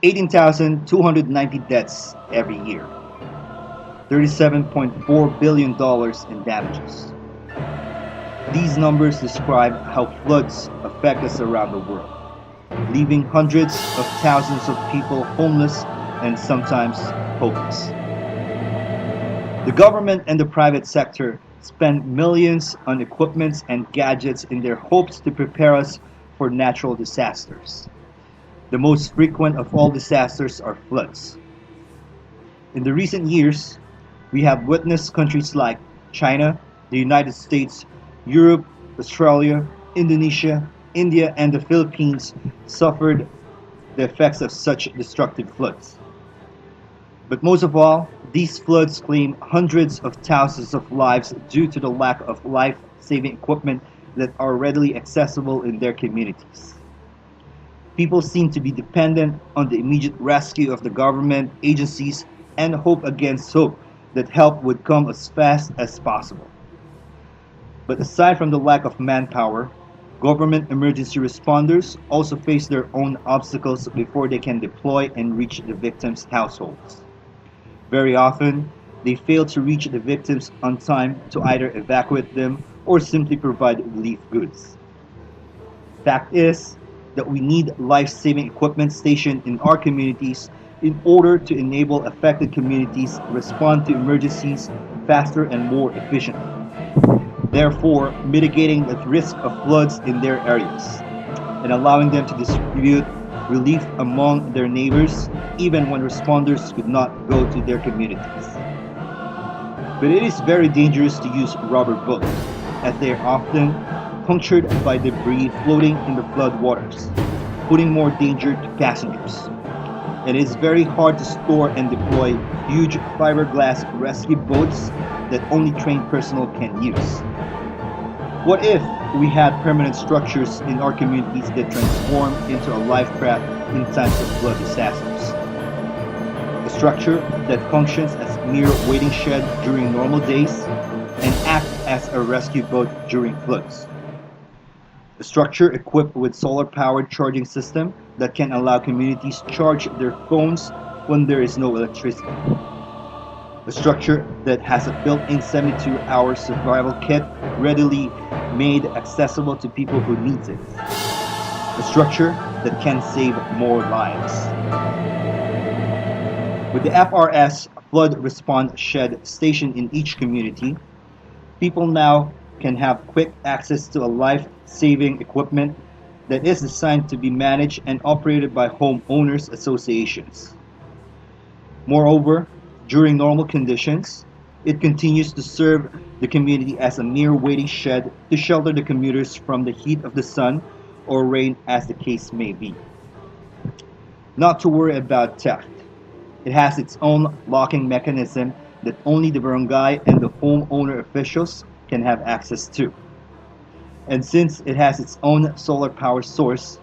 18,290 deaths every year, $37.4 billion in damages. These numbers describe how floods affect us around the world, leaving hundreds of thousands of people homeless and sometimes hopeless. The government and the private sector spend millions on equipment and gadgets in their hopes to prepare us for natural disasters. The most frequent of all disasters are floods. In the recent years, we have witnessed countries like China, the United States, Europe, Australia, Indonesia, India, and the Philippines suffered the effects of such destructive floods. But most of all, these floods claim hundreds of thousands of lives due to the lack of life saving equipment that are readily accessible in their communities. People seem to be dependent on the immediate rescue of the government agencies and hope against hope that help would come as fast as possible. But aside from the lack of manpower, government emergency responders also face their own obstacles before they can deploy and reach the victims' households. Very often, they fail to reach the victims on time to either evacuate them or simply provide relief goods. Fact is that we need life-saving equipment stationed in our communities in order to enable affected communities respond to emergencies faster and more efficiently, therefore mitigating the risk of floods in their areas and allowing them to distribute relief among their neighbors even when responders could not go to their communities. But it is very dangerous to use rubber boats, as they are often punctured by debris floating in the flood waters, putting more danger to passengers. It is very hard to store and deploy huge fiberglass rescue boats that only trained personnel can use. What if we had permanent structures in our communities that transform into a life craft in times of flood disasters? A structure that functions as a mere waiting shed during normal days and acts as a rescue boat during floods. A structure equipped with solar-powered charging system that can allow communities charge their phones when there is no electricity. A structure that has a built-in 72-hour survival kit readily made accessible to people who need it. A structure that can save more lives. With the FRS Flood Response Shed stationed in each community, people now can have quick access to a life-saving equipment that is designed to be managed and operated by homeowners associations. Moreover, during normal conditions, it continues to serve the community as a mere waiting shed to shelter the commuters from the heat of the sun or rain as the case may be. Not to worry about theft. It has its own locking mechanism that only the barangay and the homeowner officials can have access to. And since it has its own solar power source,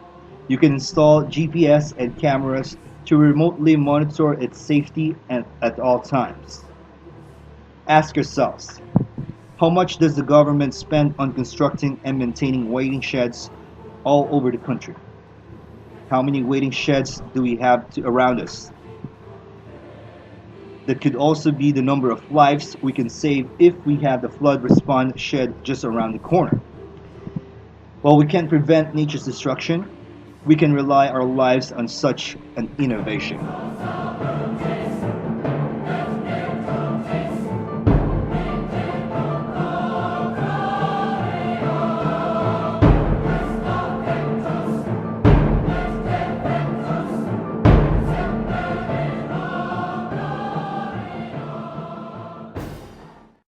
you can install GPS and cameras to remotely monitor its safety at all times. Ask yourselves, how much does the government spend on constructing and maintaining waiting sheds all over the country? How many waiting sheds do we have around us? That could also be the number of lives we can save if we have the flood response shed just around the corner. While we can't prevent nature's destruction, we can rely our lives on such an innovation.